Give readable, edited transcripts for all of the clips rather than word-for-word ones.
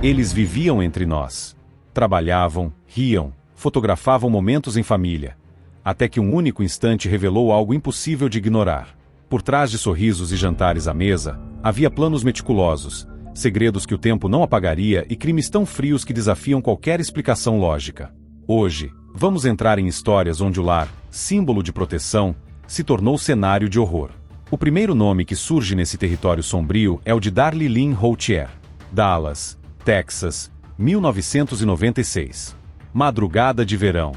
Eles viviam entre nós. Trabalhavam, riam, fotografavam momentos em família. Até que um único instante revelou algo impossível de ignorar. Por trás de sorrisos e jantares à mesa, havia planos meticulosos, segredos que o tempo não apagaria e crimes tão frios que desafiam qualquer explicação lógica. Hoje, vamos entrar em histórias onde o lar, símbolo de proteção, se tornou cenário de horror. O primeiro nome que surge nesse território sombrio é o de Darlie Lynn Routier. Dallas, Texas, 1996. Madrugada de verão.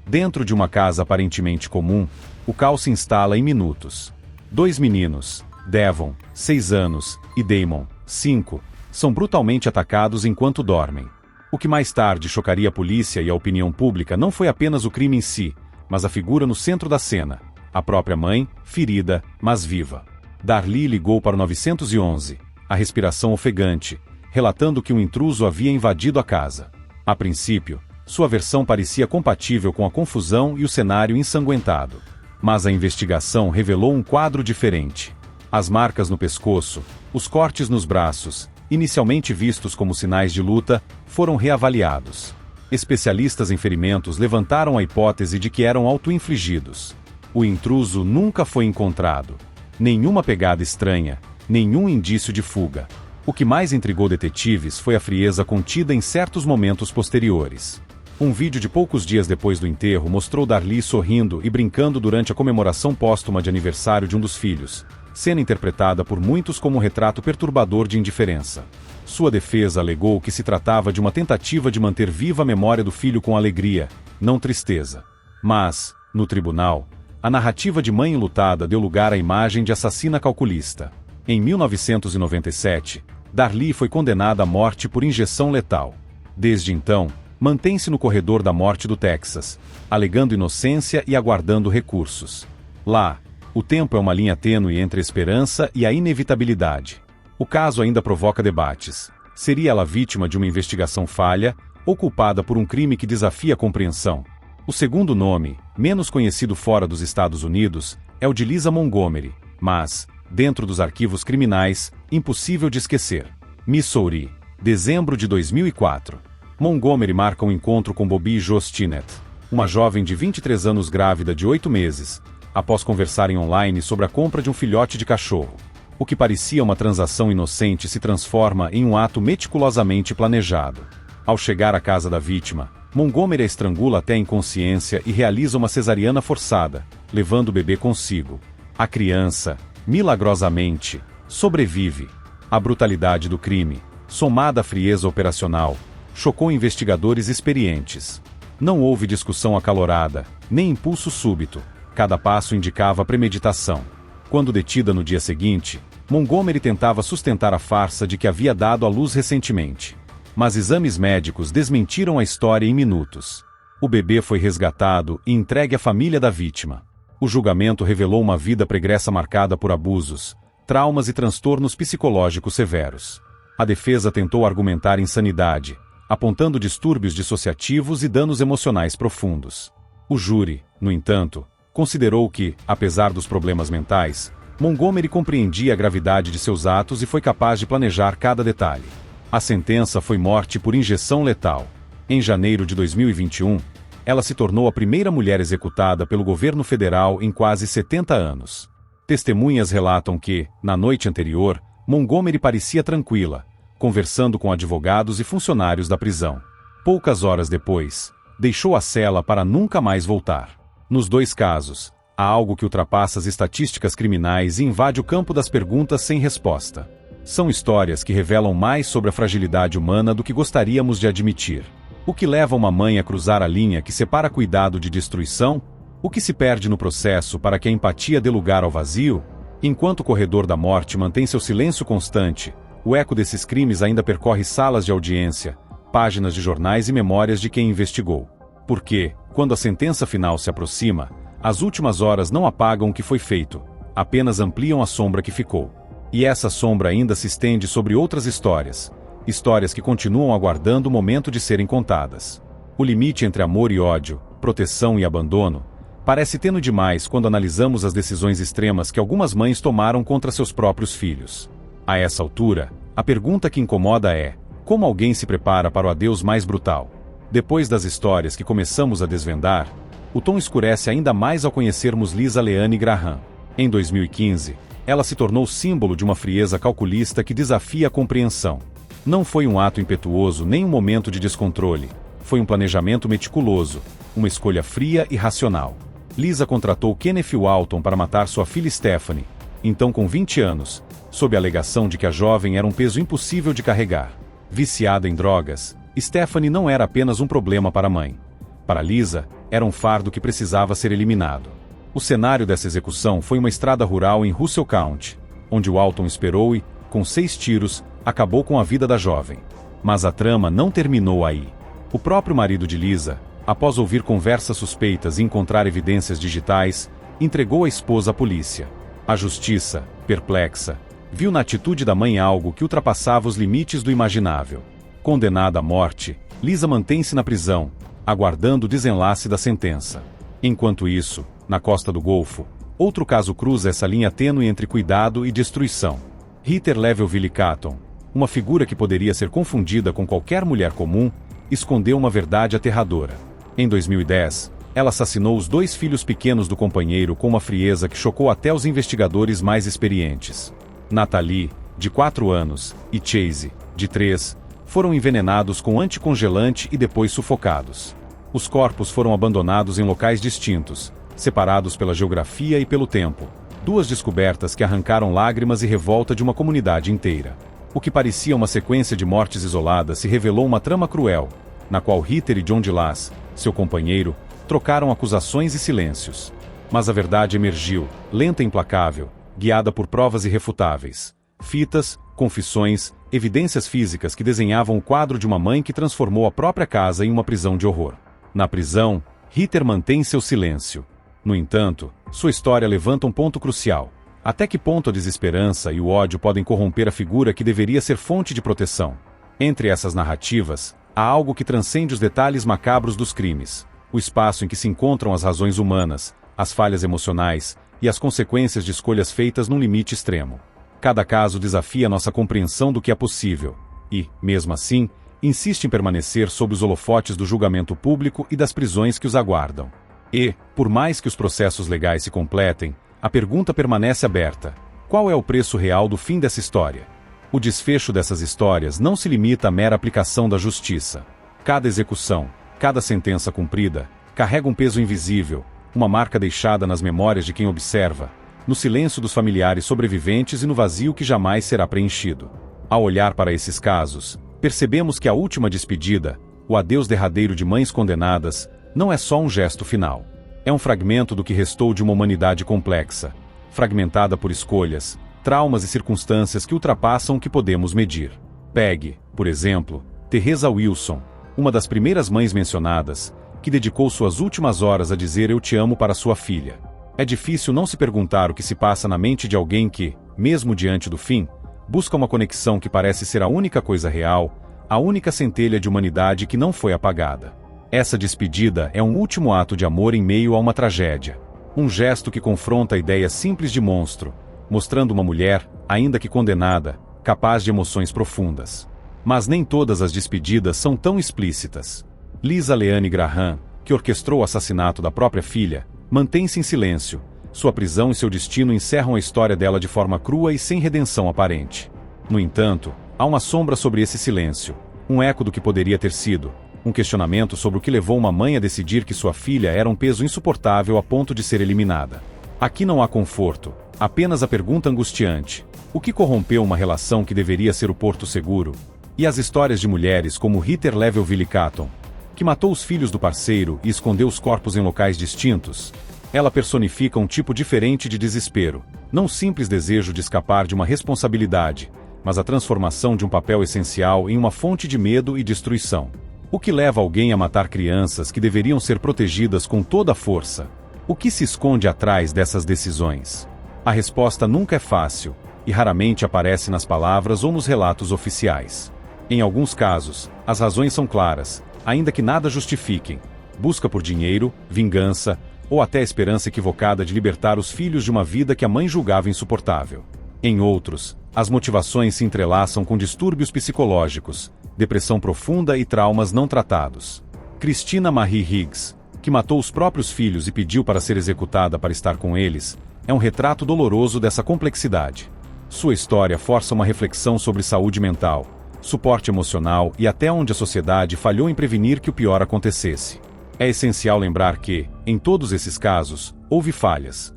Dentro de uma casa aparentemente comum, o caos se instala em minutos. 2 meninos, Devon, 6 anos, e Damon, 5, são brutalmente atacados enquanto dormem. O que mais tarde chocaria a polícia e a opinião pública não foi apenas o crime em si, mas a figura no centro da cena, a própria mãe, ferida, mas viva. Darlie ligou para o 911, a respiração ofegante, relatando que um intruso havia invadido a casa. A princípio, sua versão parecia compatível com a confusão e o cenário ensanguentado. Mas a investigação revelou um quadro diferente. As marcas no pescoço, os cortes nos braços, inicialmente vistos como sinais de luta, foram reavaliados. Especialistas em ferimentos levantaram a hipótese de que eram auto-infligidos. O intruso nunca foi encontrado. Nenhuma pegada estranha, nenhum indício de fuga. O que mais intrigou detetives foi a frieza contida em certos momentos posteriores. Um vídeo de poucos dias depois do enterro mostrou Darlie sorrindo e brincando durante a comemoração póstuma de aniversário de um dos filhos, cena interpretada por muitos como um retrato perturbador de indiferença. Sua defesa alegou que se tratava de uma tentativa de manter viva a memória do filho com alegria, não tristeza. Mas, no tribunal, a narrativa de mãe enlutada deu lugar à imagem de assassina calculista. Em 1997, Darlie foi condenada à morte por injeção letal. Desde então, mantém-se no corredor da morte do Texas, alegando inocência e aguardando recursos. Lá, o tempo é uma linha tênue entre a esperança e a inevitabilidade. O caso ainda provoca debates. Seria ela vítima de uma investigação falha ou culpada por um crime que desafia a compreensão? O segundo nome, menos conhecido fora dos Estados Unidos, é o de Lisa Montgomery, mas, dentro dos arquivos criminais, impossível de esquecer. Missouri, dezembro de 2004. Montgomery marca um encontro com Bobby Jo Stinnett, uma jovem de 23 anos grávida de 8 meses, após conversarem online sobre a compra de um filhote de cachorro. O que parecia uma transação inocente se transforma em um ato meticulosamente planejado. Ao chegar à casa da vítima, Montgomery a estrangula até a inconsciência e realiza uma cesariana forçada, levando o bebê consigo. A criança, milagrosamente, sobrevive. A brutalidade do crime, somada à frieza operacional, chocou investigadores experientes. Não houve discussão acalorada, nem impulso súbito. Cada passo indicava premeditação. Quando detida no dia seguinte, Montgomery tentava sustentar a farsa de que havia dado à luz recentemente. Mas exames médicos desmentiram a história em minutos. O bebê foi resgatado e entregue à família da vítima. O julgamento revelou uma vida pregressa marcada por abusos, traumas e transtornos psicológicos severos. A defesa tentou argumentar insanidade, apontando distúrbios dissociativos e danos emocionais profundos. O júri, no entanto, considerou que, apesar dos problemas mentais, Montgomery compreendia a gravidade de seus atos e foi capaz de planejar cada detalhe. A sentença foi morte por injeção letal. Em janeiro de 2021, ela se tornou a primeira mulher executada pelo governo federal em quase 70 anos. Testemunhas relatam que, na noite anterior, Montgomery parecia tranquila, conversando com advogados e funcionários da prisão. Poucas horas depois, deixou a cela para nunca mais voltar. Nos dois casos, há algo que ultrapassa as estatísticas criminais e invade o campo das perguntas sem resposta. São histórias que revelam mais sobre a fragilidade humana do que gostaríamos de admitir. O que leva uma mãe a cruzar a linha que separa cuidado de destruição? O que se perde no processo para que a empatia dê lugar ao vazio? Enquanto o corredor da morte mantém seu silêncio constante, o eco desses crimes ainda percorre salas de audiência, páginas de jornais e memórias de quem investigou. Porque, quando a sentença final se aproxima, as últimas horas não apagam o que foi feito, apenas ampliam a sombra que ficou. E essa sombra ainda se estende sobre outras histórias, histórias que continuam aguardando o momento de serem contadas. O limite entre amor e ódio, proteção e abandono, parece tênue demais quando analisamos as decisões extremas que algumas mães tomaram contra seus próprios filhos. A essa altura, a pergunta que incomoda é: Como alguém se prepara para o adeus mais brutal? Depois das histórias que começamos a desvendar, o tom escurece ainda mais ao conhecermos Lisa Leanne Graham. Em 2015, ela se tornou símbolo de uma frieza calculista que desafia a compreensão. Não foi um ato impetuoso nem um momento de descontrole. Foi um planejamento meticuloso, uma escolha fria e racional. Lisa contratou Kenneth Walton para matar sua filha Stephanie, então com 20 anos, sob a alegação de que a jovem era um peso impossível de carregar. Viciada em drogas, Stephanie não era apenas um problema para a mãe. Para Lisa, era um fardo que precisava ser eliminado. O cenário dessa execução foi uma estrada rural em Russell County, onde Walton esperou e, com 6 tiros, acabou com a vida da jovem. Mas a trama não terminou aí. O próprio marido de Lisa, após ouvir conversas suspeitas e encontrar evidências digitais, entregou a esposa à polícia. A justiça, perplexa, viu na atitude da mãe algo que ultrapassava os limites do imaginável. Condenada à morte, Lisa mantém-se na prisão, aguardando o desenlace da sentença. Enquanto isso, na costa do Golfo, outro caso cruza essa linha tênue entre cuidado e destruição. Heather Leavenworth Catton, uma figura que poderia ser confundida com qualquer mulher comum, escondeu uma verdade aterradora. Em 2010, ela assassinou os 2 filhos pequenos do companheiro com uma frieza que chocou até os investigadores mais experientes. Natalie, de 4 anos, e Chase, de 3, foram envenenados com anticongelante e depois sufocados. Os corpos foram abandonados em locais distintos, separados pela geografia e pelo tempo. 2 descobertas que arrancaram lágrimas e revolta de uma comunidade inteira. O que parecia uma sequência de mortes isoladas se revelou uma trama cruel, na qual Heather e John DeLass, seu companheiro, trocaram acusações e silêncios. Mas a verdade emergiu, lenta e implacável, guiada por provas irrefutáveis. Fitas, confissões, evidências físicas que desenhavam o quadro de uma mãe que transformou a própria casa em uma prisão de horror. Na prisão, Heather mantém seu silêncio. No entanto, sua história levanta um ponto crucial. Até que ponto a desesperança e o ódio podem corromper a figura que deveria ser fonte de proteção? Entre essas narrativas, há algo que transcende os detalhes macabros dos crimes. O espaço em que se encontram as razões humanas, as falhas emocionais e as consequências de escolhas feitas num limite extremo. Cada caso desafia nossa compreensão do que é possível e, mesmo assim, insiste em permanecer sob os holofotes do julgamento público e das prisões que os aguardam. E, por mais que os processos legais se completem, a pergunta permanece aberta: qual é o preço real do fim dessa história? O desfecho dessas histórias não se limita à mera aplicação da justiça. Cada execução, cada sentença cumprida, carrega um peso invisível, uma marca deixada nas memórias de quem observa, no silêncio dos familiares sobreviventes e no vazio que jamais será preenchido. Ao olhar para esses casos, percebemos que a última despedida, o adeus derradeiro de mães condenadas, não é só um gesto final. É um fragmento do que restou de uma humanidade complexa, fragmentada por escolhas, traumas e circunstâncias que ultrapassam o que podemos medir. Pegue, por exemplo, Teresa Wilson, uma das primeiras mães mencionadas, que dedicou suas últimas horas a dizer "eu te amo" para sua filha. É difícil não se perguntar o que se passa na mente de alguém que, mesmo diante do fim, busca uma conexão que parece ser a única coisa real, a única centelha de humanidade que não foi apagada. Essa despedida é um último ato de amor em meio a uma tragédia. Um gesto que confronta a ideia simples de monstro, mostrando uma mulher, ainda que condenada, capaz de emoções profundas. Mas nem todas as despedidas são tão explícitas. Lisa Leanne Graham, que orquestrou o assassinato da própria filha, mantém-se em silêncio. Sua prisão e seu destino encerram a história dela de forma crua e sem redenção aparente. No entanto, há uma sombra sobre esse silêncio, um eco do que poderia ter sido, um questionamento sobre o que levou uma mãe a decidir que sua filha era um peso insuportável a ponto de ser eliminada. Aqui não há conforto, apenas a pergunta angustiante: o que corrompeu uma relação que deveria ser o porto seguro? E as histórias de mulheres como Heather Leavenworth Catton, que matou os filhos do parceiro e escondeu os corpos em locais distintos? Ela personifica um tipo diferente de desespero, não o simples desejo de escapar de uma responsabilidade, mas a transformação de um papel essencial em uma fonte de medo e destruição. O que leva alguém a matar crianças que deveriam ser protegidas com toda a força? O que se esconde atrás dessas decisões? A resposta nunca é fácil, e raramente aparece nas palavras ou nos relatos oficiais. Em alguns casos, as razões são claras, ainda que nada justifiquem: busca por dinheiro, vingança, ou até a esperança equivocada de libertar os filhos de uma vida que a mãe julgava insuportável. Em outros, as motivações se entrelaçam com distúrbios psicológicos, depressão profunda e traumas não tratados. Christina Marie Higgs, que matou os próprios filhos e pediu para ser executada para estar com eles, é um retrato doloroso dessa complexidade. Sua história força uma reflexão sobre saúde mental, suporte emocional e até onde a sociedade falhou em prevenir que o pior acontecesse. É essencial lembrar que, em todos esses casos, houve falhas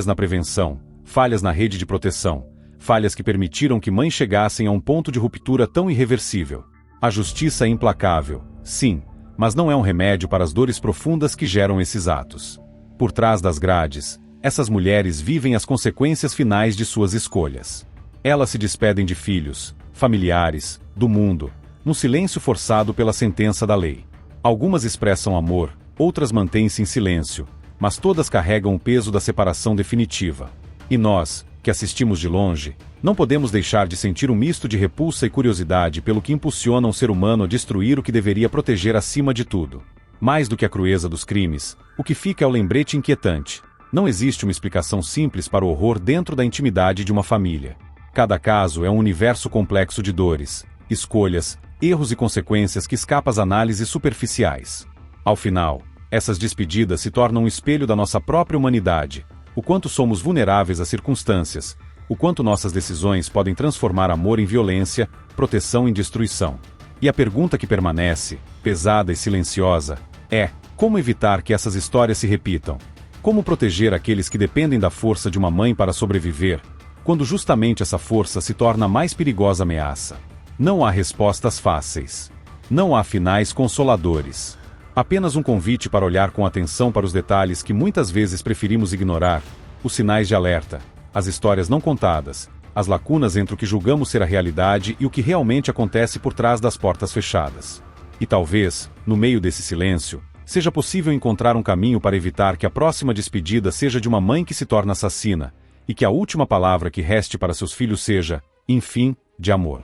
na prevenção, falhas na rede de proteção, falhas que permitiram que mães chegassem a um ponto de ruptura tão irreversível. A justiça é implacável, sim, mas não é um remédio para as dores profundas que geram esses atos. Por trás das grades, essas mulheres vivem as consequências finais de suas escolhas. Elas se despedem de filhos, familiares, do mundo, no silêncio forçado pela sentença da lei. Algumas expressam amor, outras mantêm-se em silêncio, mas todas carregam o peso da separação definitiva. E nós, que assistimos de longe, não podemos deixar de sentir um misto de repulsa e curiosidade pelo que impulsiona um ser humano a destruir o que deveria proteger acima de tudo. Mais do que a crueza dos crimes, o que fica é o lembrete inquietante. Não existe uma explicação simples para o horror dentro da intimidade de uma família. Cada caso é um universo complexo de dores, escolhas, erros e consequências que escapam às análises superficiais. Ao final, essas despedidas se tornam um espelho da nossa própria humanidade, o quanto somos vulneráveis às circunstâncias, o quanto nossas decisões podem transformar amor em violência, proteção em destruição. E a pergunta que permanece, pesada e silenciosa, é: como evitar que essas histórias se repitam? Como proteger aqueles que dependem da força de uma mãe para sobreviver, quando justamente essa força se torna a mais perigosa ameaça? Não há respostas fáceis. Não há finais consoladores. Apenas um convite para olhar com atenção para os detalhes que muitas vezes preferimos ignorar, os sinais de alerta, as histórias não contadas, as lacunas entre o que julgamos ser a realidade e o que realmente acontece por trás das portas fechadas. E talvez, no meio desse silêncio, seja possível encontrar um caminho para evitar que a próxima despedida seja de uma mãe que se torna assassina, e que a última palavra que reste para seus filhos seja, enfim, de amor.